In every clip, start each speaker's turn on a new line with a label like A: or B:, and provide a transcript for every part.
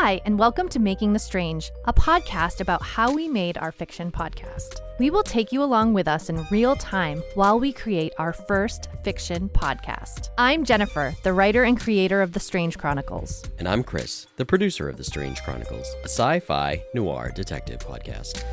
A: Hi, and welcome to Making the Strange, a podcast about how we made our fiction podcast. We will take you along with us in real time while we create our first fiction podcast. I'm Jennifer, the writer and creator of the Strange Chronicles.
B: And I'm Chris, the producer of the Strange Chronicles, a sci-fi noir detective podcast.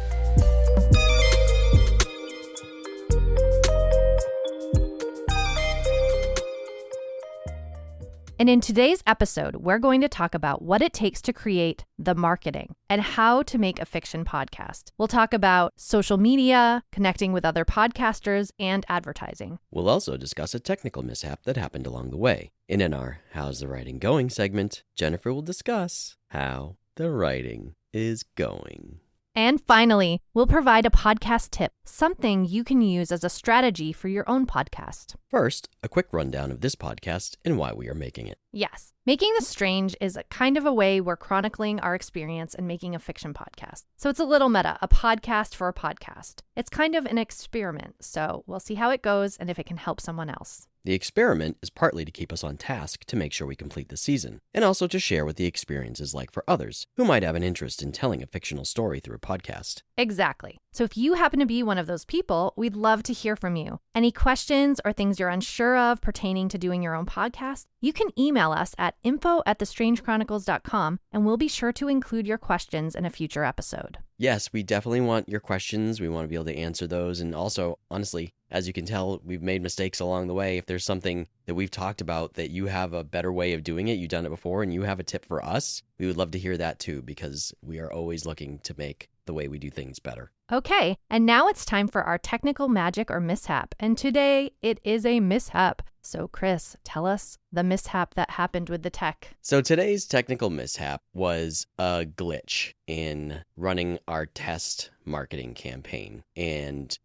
A: And in today's episode, we're going to talk about what it takes to create the marketing and how to make a fiction podcast. We'll talk about social media, connecting with other podcasters, and advertising.
B: We'll also discuss a technical mishap that happened along the way. And in our How's the Writing Going segment, Jennifer will discuss how the writing is going.
A: And finally, we'll provide a podcast tip, something you can use as a strategy for your own podcast.
B: First, a quick rundown of this podcast and why we are making it.
A: Yes. Making the Strange is a kind of a way we're chronicling our experience in making a fiction podcast. So it's a little meta, a podcast for a podcast. It's kind of an experiment, so we'll see how it goes and if it can help someone else.
B: The experiment is partly to keep us on task to make sure we complete the season, and also to share what the experience is like for others who might have an interest in telling a fictional story through a podcast.
A: Exactly. So if you happen to be one of those people, we'd love to hear from you. Any questions or things you're unsure of pertaining to doing your own podcast, you can email us at info@thestrangechronicles.com, and we'll be sure to include your questions in a future episode.
B: Yes, we definitely want your questions. We want to be able to answer those. And also, honestly, as you can tell, we've made mistakes along the way. If there's something that we've talked about that you have a better way of doing it, you've done it before, and you have a tip for us, we would love to hear that too, because we are always looking to make the way we do things better.
A: Okay, and now it's time for our technical magic or mishap. And today it is a mishap. So Chris, tell us the mishap that happened with the tech.
B: So today's technical mishap was a glitch in running our test marketing campaign. And,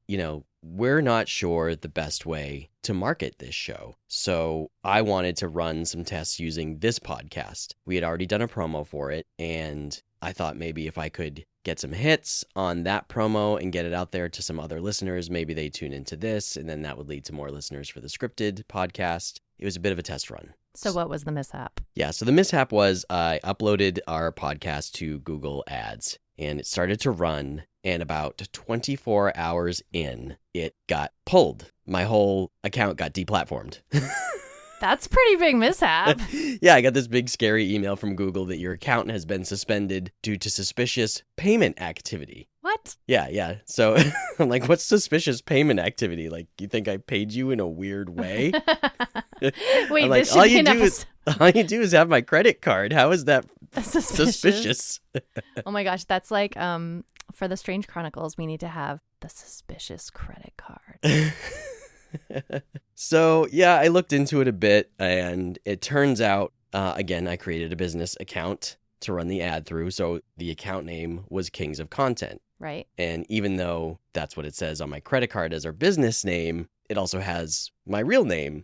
B: we're not sure the best way to market this show. So I wanted to run some tests using this podcast. We had already done a promo for it, and I thought maybe if I could get some hits on that promo and get it out there to some other listeners, maybe they tune into this, and then that would lead to more listeners for the scripted podcast. It was a bit of a test run.
A: So what was the mishap?
B: Yeah, so the mishap was I uploaded our podcast to Google Ads, and it started to run, and about 24 hours in, it got pulled. My whole account got deplatformed.
A: That's pretty big mishap.
B: Yeah, I got this big scary email from Google that your account has been suspended due to suspicious payment activity.
A: What?
B: Yeah. So I'm like, what's suspicious payment activity? Like, you think I paid you in a weird way?
A: Wait,
B: I'm like,
A: this should be an episode.
B: All you do is have my credit card. How is that
A: suspicious? Oh my gosh, that's like for the Strange Chronicles, we need to have the suspicious credit card.
B: So, yeah, I looked into it a bit, and it turns out, again, I created a business account to run the ad through. So the account name was Kings of Content.
A: Right.
B: And even though that's what it says on my credit card as our business name, it also has my real name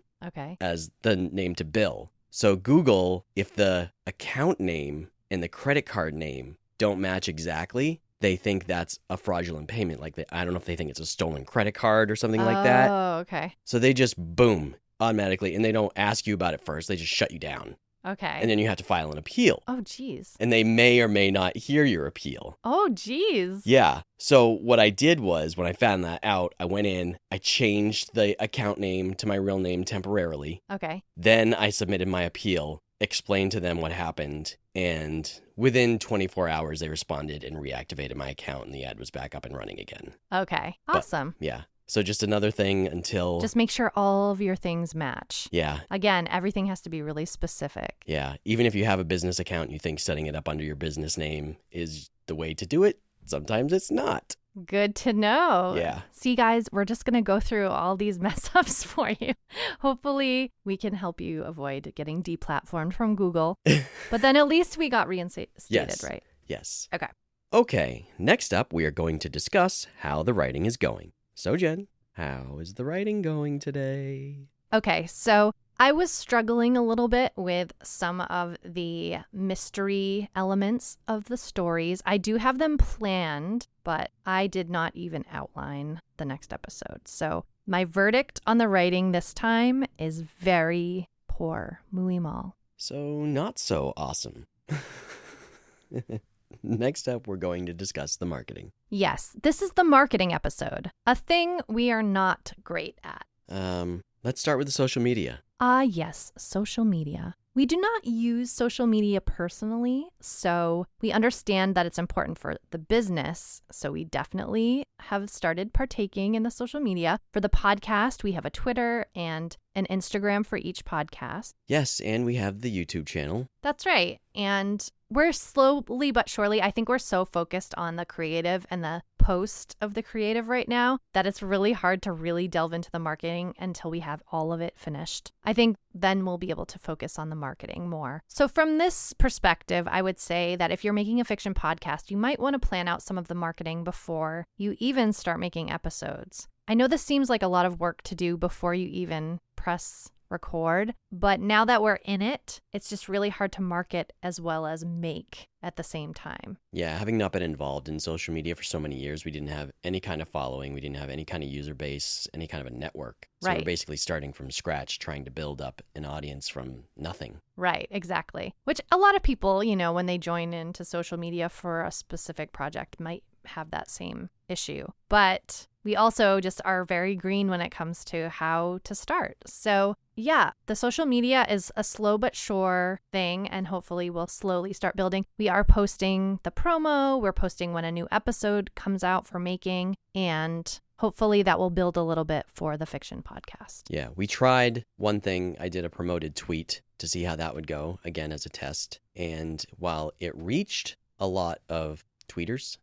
B: as the name to bill. So Google, if the account name and the credit card name don't match exactly, they think that's a fraudulent payment. Like, I don't know if they think it's a stolen credit card or something like that.
A: Oh, okay.
B: So they just boom, automatically, and they don't ask you about it first. They just shut you down.
A: Okay.
B: And then you have to file an appeal.
A: Oh, geez.
B: And they may or may not hear your appeal.
A: Oh, geez.
B: Yeah. So what I did was, when I found that out, I went in, I changed the account name to my real name temporarily.
A: Okay.
B: Then I submitted my appeal, explained to them what happened, and within 24 hours, they responded and reactivated my account, and the ad was back up and running again.
A: Okay. Awesome.
B: But, yeah. So just another thing until...
A: Just make sure all of your things match.
B: Yeah.
A: Again, everything has to be really specific.
B: Yeah. Even if you have a business account and you think setting it up under your business name is the way to do it, sometimes it's not.
A: Good to know.
B: Yeah.
A: See, guys, we're just going to go through all these mess ups for you. Hopefully, we can help you avoid getting deplatformed from Google. But then at least we got reinstated,
B: yes.
A: Right?
B: Yes.
A: Okay.
B: Okay. Next up, we are going to discuss how the writing is going. So, Jen, how is the writing going today?
A: Okay, so I was struggling a little bit with some of the mystery elements of the stories. I do have them planned, but I did not even outline the next episode. So my verdict on the writing this time is very poor. Muy mal.
B: So not so awesome. Next up, we're going to discuss the marketing.
A: Yes, this is the marketing episode, a thing we are not great at.
B: Let's start with the social media.
A: Yes, social media. We do not use social media personally, so we understand that it's important for the business. So we definitely have started partaking in the social media. For the podcast, we have a Twitter and an Instagram for each podcast.
B: Yes, and we have the YouTube channel.
A: That's right. And we're slowly but surely, I think we're so focused on the creative and the post of the creative right now that it's really hard to really delve into the marketing until we have all of it finished. I think then we'll be able to focus on the marketing more. So from this perspective, I would say that if you're making a fiction podcast, you might want to plan out some of the marketing before you even start making episodes. I know this seems like a lot of work to do before you even press record, but now that we're in it, it's just really hard to market as well as make at the same time.
B: Yeah, having not been involved in social media for so many years, we didn't have any kind of following. We didn't have any kind of user base, any kind of a network. So
A: Right.
B: We're basically starting from scratch, trying to build up an audience from nothing.
A: Right, exactly. Which a lot of people, when they join into social media for a specific project might have that same issue. But we also just are very green when it comes to how to start. So yeah, the social media is a slow but sure thing, and hopefully we'll slowly start building. We are posting the promo, we're posting when a new episode comes out for making, and hopefully that will build a little bit for the fiction podcast.
B: Yeah, we tried one thing. I did a promoted tweet to see how that would go, again, as a test. And while it reached a lot of tweeters,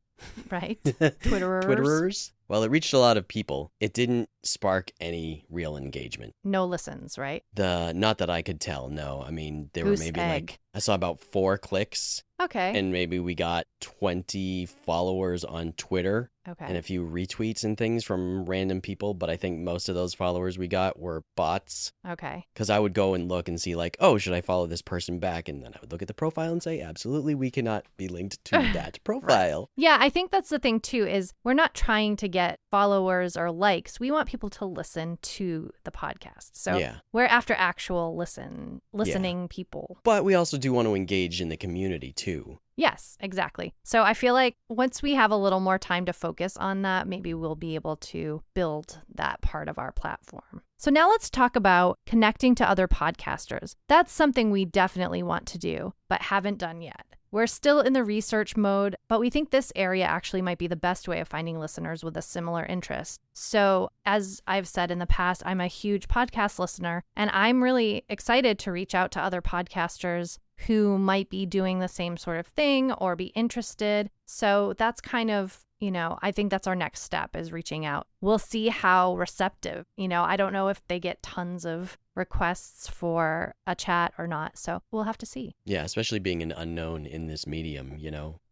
A: Right? Twitterers.
B: Well, it reached a lot of people. It didn't spark any real engagement.
A: No listens, right?
B: Not that I could tell, no. I mean, there
A: Goose
B: were maybe
A: egg.
B: I saw about 4 clicks,
A: Okay.
B: and maybe we got 20 followers on Twitter
A: Okay.
B: and a few retweets and things from random people. But I think most of those followers we got were bots.
A: Okay.
B: Because I would go and look and see like, oh, should I follow this person back? And then I would look at the profile and say, absolutely, we cannot be linked to that profile.
A: Yeah, I think that's the thing too, is we're not trying to get followers or likes. We want people to listen to the podcast. So
B: Yeah.
A: we're after actual listening people.
B: But we also do want to engage in the community too.
A: Yes, exactly. So I feel like once we have a little more time to focus on that, maybe we'll be able to build that part of our platform. So now let's talk about connecting to other podcasters. That's something we definitely want to do, but haven't done yet. We're still in the research mode, but we think this area actually might be the best way of finding listeners with a similar interest. So, as I've said in the past, I'm a huge podcast listener, and I'm really excited to reach out to other podcasters who might be doing the same sort of thing or be interested. So that's kind of, I think that's our next step, is reaching out. We'll see how receptive, I don't know if they get tons of requests for a chat or not. So we'll have to see.
B: Yeah, especially being an unknown in this medium,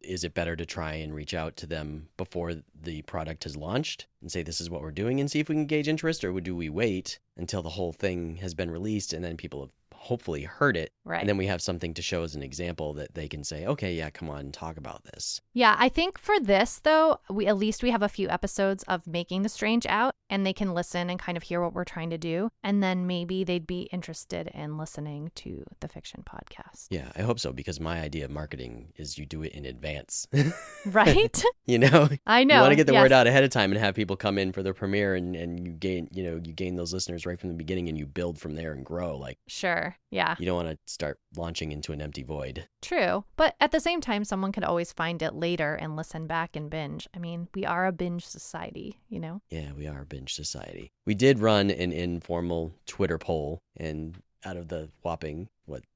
B: is it better to try and reach out to them before the product has launched and say, this is what we're doing, and see if we can gauge interest? Or do we wait until the whole thing has been released and then people have hopefully heard it,
A: right?
B: And then we have something to show as an example that they can say, okay, yeah, come on, talk about this.
A: Yeah, I think for this though, we have a few episodes of making the strange out, and they can listen and kind of hear what we're trying to do, and then maybe they'd be interested in listening to the fiction podcast.
B: Yeah, I hope so, because my idea of marketing is you do it in advance.
A: Right?
B: I know. You want to get the word out ahead of time and have people come in for their premiere, and you gain those listeners right from the beginning, and you build from there and grow.
A: Sure. Yeah.
B: You don't want to start launching into an empty void.
A: True. But at the same time, someone could always find it later and listen back and binge. I mean, we are a binge society,
B: Yeah, we are a binge society. We did run an informal Twitter poll, and out of the whopping,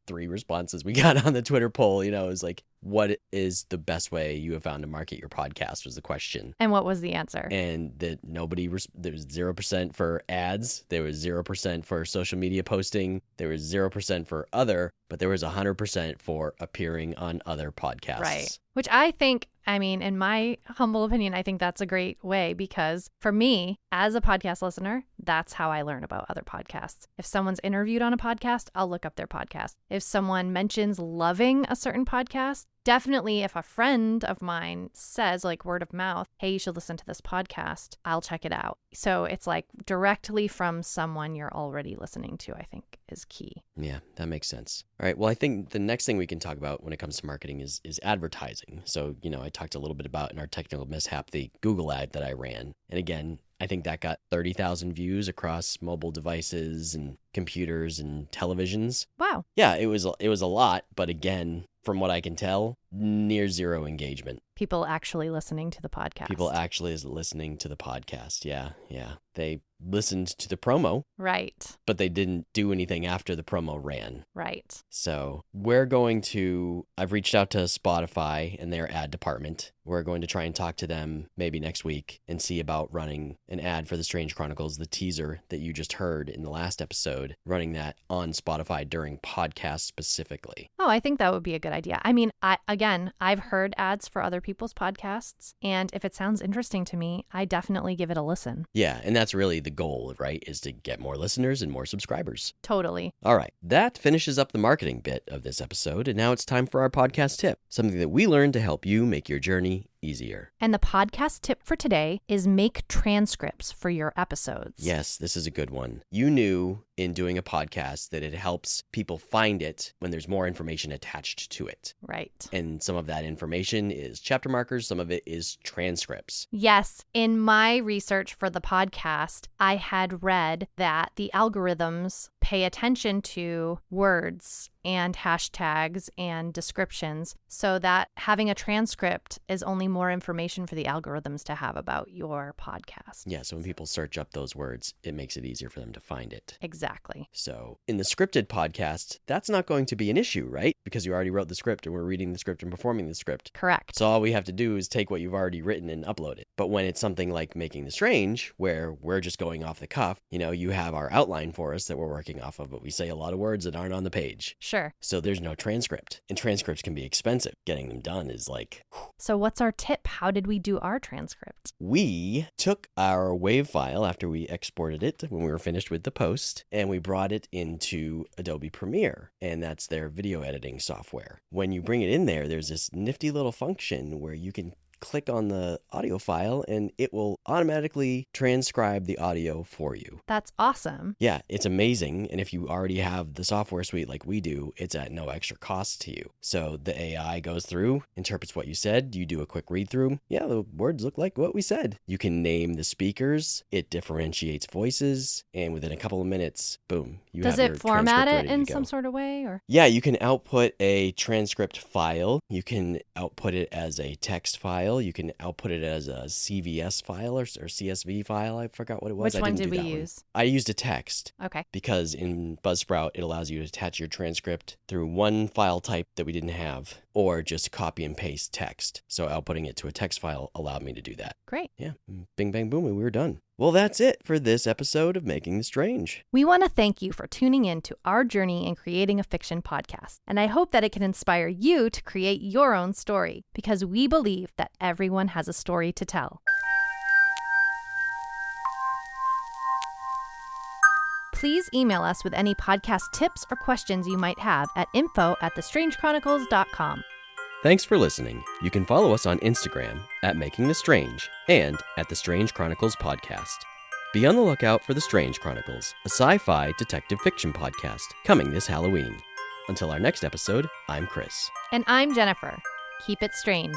B: 3 responses we got on the Twitter poll, it was like, what is the best way you have found to market your podcast, was the question.
A: And what was the answer?
B: And that there was 0% for ads. There was 0% for social media posting. There was 0% for other, but there was 100% for appearing on other podcasts.
A: Right. Which I think, in my humble opinion, I think that's a great way, because for me, as a podcast listener, that's how I learn about other podcasts. If someone's interviewed on a podcast, I'll look up their podcast. If someone mentions loving a certain podcast, definitely if a friend of mine says, like word of mouth, hey, you should listen to this podcast, I'll check it out. So it's like directly from someone you're already listening to, I think is key.
B: Yeah, that makes sense. All right. Well, I think the next thing we can talk about when it comes to marketing is advertising. So, I talked a little bit about in our technical mishap, the Google ad that I ran. And again, I think that got 30,000 views across mobile devices and computers and televisions.
A: Wow.
B: Yeah, it was a lot, but again, from what I can tell, near zero engagement.
A: People actually listening to the podcast.
B: People actually is listening to the podcast. Yeah. They listened to the promo.
A: Right.
B: But they didn't do anything after the promo ran.
A: Right.
B: So I've reached out to Spotify and their ad department. We're going to try and talk to them maybe next week and see about running an ad for the Strange Chronicles, the teaser that you just heard in the last episode, running that on Spotify during podcasts specifically.
A: Oh, I think that would be a good idea. I mean, I've heard ads for other people's podcasts, and if it sounds interesting to me, I definitely give it a listen.
B: Yeah, and that's really the goal, right? Is to get more listeners and more subscribers.
A: Totally.
B: All right, that finishes up the marketing bit of this episode, and now it's time for our podcast tip, something that we learned to help you make your journey easier.
A: And the podcast tip for today is make transcripts for your episodes.
B: Yes, this is a good one. You knew in doing a podcast that it helps people find it when there's more information attached to it.
A: Right.
B: And some of that information is chapter markers, some of it is transcripts.
A: Yes. In my research for the podcast, I had read that the algorithms pay attention to words and hashtags and descriptions, so that having a transcript is only more information for the algorithms to have about your podcast.
B: Yeah, so when people search up those words, it makes it easier for them to find it.
A: Exactly.
B: So in the scripted podcast, that's not going to be an issue, right? Because you already wrote the script and we're reading the script and performing the script.
A: Correct.
B: So all we have to do is take what you've already written and upload it. But when it's something like Making the Strange, where we're just going off the cuff, you have our outline for us that we're working off of, but we say a lot of words that aren't on the page.
A: Sure.
B: So there's no transcript. And transcripts can be expensive. Getting them done is like...
A: So what's our tip? How did we do our transcript?
B: We took our WAV file after we exported it when we were finished with the post, and we brought it into Adobe Premiere, and that's their video editing software. When you bring it in there, there's this nifty little function where you can click on the audio file and it will automatically transcribe the audio for you.
A: That's awesome.
B: Yeah, it's amazing. And if you already have the software suite like we do, it's at no extra cost to you. So the AI goes through, interprets what you said, you do a quick read through. Yeah, the words look like what we said. You can name the speakers, it differentiates voices, and within a couple of minutes, boom, you have your
A: Does it format
B: transcript
A: it
B: ready
A: in
B: to go.
A: some sort of way, or?
B: Yeah, you can output a transcript file. You can output it as a text file. You can output it as a CVS file or CSV file. I forgot what it was.
A: Which one did we use?
B: I used a text.
A: Okay.
B: Because in Buzzsprout, it allows you to attach your transcript through one file type that we didn't have, or just copy and paste text. So outputting it to a text file allowed me to do that.
A: Great.
B: Yeah. Bing, bang, boom, and we were done. Well, that's it for this episode of Making the Strange.
A: We want to thank you for tuning in to our journey in creating a fiction podcast. And I hope that it can inspire you to create your own story, because we believe that everyone has a story to tell. Please email us with any podcast tips or questions you might have at info@thestrangechronicles.com.
B: Thanks for listening. You can follow us on Instagram at Making the Strange and at The Strange Chronicles Podcast. Be on the lookout for The Strange Chronicles, a sci-fi detective fiction podcast coming this Halloween. Until our next episode, I'm Chris.
A: And I'm Jennifer. Keep it strange.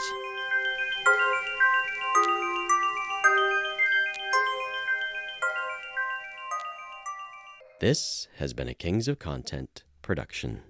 B: This has been a Kings of Content production.